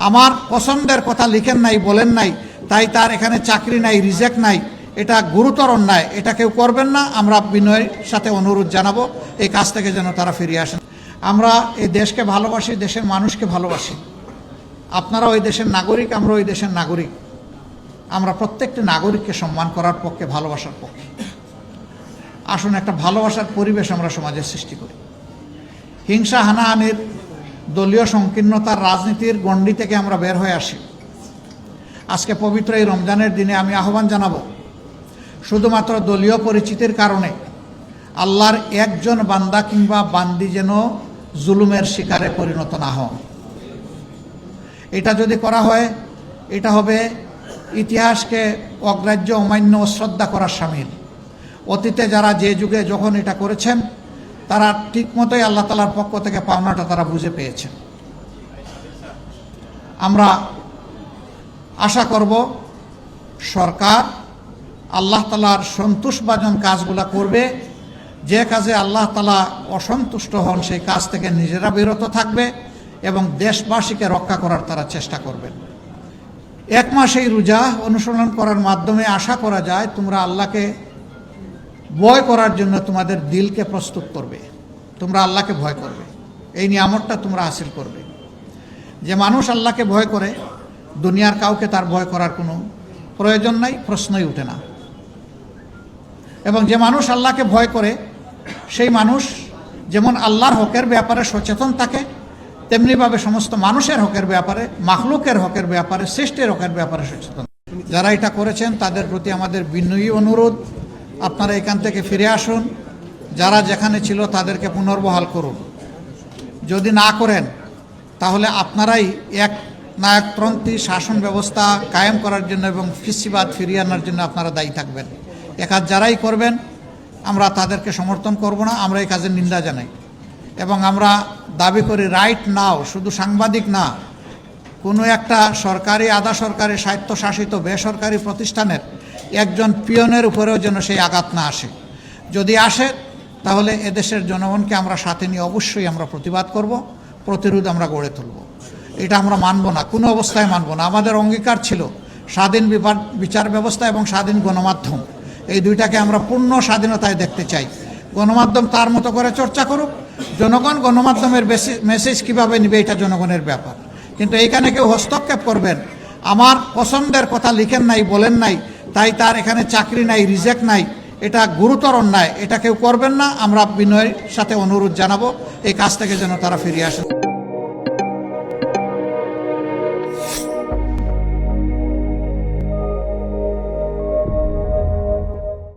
আমার পছন্দের কথা লিখেন নাই, বলেন নাই, তাই তার এখানে চাকরি নাই, রিজেক্ট নাই, এটা গুরুতর অন্যায়, এটা কেউ করবেন না। আমরা বিনয়ের সাথে অনুরোধ জানাবো এই কাজ থেকে যেন তারা ফিরে আসেন। আমরা এই দেশকে ভালোবাসি, দেশের মানুষকে ভালোবাসি। আপনারা ওই দেশের নাগরিক, আমরা ওই দেশের নাগরিক। আমরা প্রত্যেকটি নাগরিককে সম্মান করার পক্ষে, ভালোবাসার পক্ষে। আসুন একটা ভালোবাসার পরিবেশ আমরা সমাজে সৃষ্টি করি। হিংসা, হানাহানির, দলীয় সংকীর্ণতার রাজনীতির গণ্ডি থেকে আমরা বের হয়ে আসি। আজকে পবিত্র এই রমজানের দিনে আমি আহ্বান জানাবো, শুধুমাত্র দলীয় পরিচিতির কারণে আল্লাহর একজন বান্দা কিংবা বান্দি যেন জুলুমের শিকারে পরিণত না হন। এটা যদি করা হয়, এটা হবে ইতিহাসকে অগ্রাহ্য, অমান্য, অশ্রদ্ধা করার শামিল। অতীতে যারা যে যুগে যখন এটা করেছেন, তারা ঠিকমতোই আল্লাহ তাআলার পক্ষ থেকে পাওনাটা তারা বুঝে পেয়েছেন। আমরা আশা করব সরকার আল্লাহ তাআলার সন্তুষ্টভাজন কাজগুলো করবে। যে কাজে আল্লাহ তাআলা অসন্তুষ্ট হন সেই কাজ থেকে নিজেরা বিরত থাকবে এবং দেশবাসীকে রক্ষা করার তারা চেষ্টা করবেন। এক মাস এই রোজা অনুসরণ করার মাধ্যমে আশা করা যায় তোমরা আল্লাহকে ভয় করার জন্য তোমাদের দিলকে প্রস্তুত করবে, তোমরা আল্লাহকে ভয় করবে, এই নিয়ামতটা তোমরা হাসিল করবে। যে মানুষ আল্লাহকে ভয় করে, দুনিয়ার কাউকে তার ভয় করার কোনো প্রয়োজন নাই, প্রশ্নই ওঠে না। এবং যে মানুষ আল্লাহকে ভয় করে, সেই মানুষ যেমন আল্লাহর হকের ব্যাপারে সচেতন থাকে, তেমনিভাবে সমস্ত মানুষের হকের ব্যাপারে, মাখলুকের হকের ব্যাপারে, সৃষ্টির হকের ব্যাপারে সচেতন। যারা এটা করেছেন তাদের প্রতি আমাদের বিনয়ী অনুরোধ, আপনারা এখান থেকে ফিরে আসুন। যারা যেখানে ছিল তাদেরকে পুনর্বহাল করুন। যদি না করেন তাহলে আপনারাই এক নায়কপন্থী শাসন ব্যবস্থা কায়েম করার জন্য এবং ফিসিবাদ ফিরিয়ে আনার জন্য আপনারা দায়ী থাকবেন। এ কাজ যারাই করবেন আমরা তাদেরকে সমর্থন করব না, আমরা এই কাজের নিন্দা জানাই। এবং আমরা দাবি করি রাইট নাও, শুধু সাংবাদিক না, কোনো একটা সরকারি, আধা সরকারি, স্বায়ত্তশাসিত বেসরকারি প্রতিষ্ঠানের একজন পিয়নের উপরেও যেন সেই আঘাত না আসে। যদি আসে তাহলে এদেশের জনগণকে আমরা সাথে নিয়ে অবশ্যই আমরা প্রতিবাদ করব, প্রতিরোধ আমরা গড়ে তুলব। এটা আমরা মানব না, কোনো অবস্থায় মানব না। আমাদের অঙ্গীকার ছিল স্বাধীন বিচার ব্যবস্থা এবং স্বাধীন গণমাধ্যম, এই দুইটাকে আমরা পূর্ণ স্বাধীনতায় দেখতে চাই। গণমাধ্যম তার মতো করে চর্চা করুক, জনগণ গণমাধ্যমের মেসেজ কীভাবে নেবে এটা জনগণের ব্যাপার। কিন্তু এইখানে কেউ হস্তক্ষেপ করবেন, আমার পছন্দের কথা লিখেন নাই, বলেন নাই, তাই তার এখানে চাকরি নাই, রিজেক্ট নাই, এটা গুরুতর অন্যায়, এটা কেউ করবেন না। আমরা বিনয়ের সাথে অনুরোধ জানাবো এই কাজ থেকে যেন তারা ফিরে আসেন।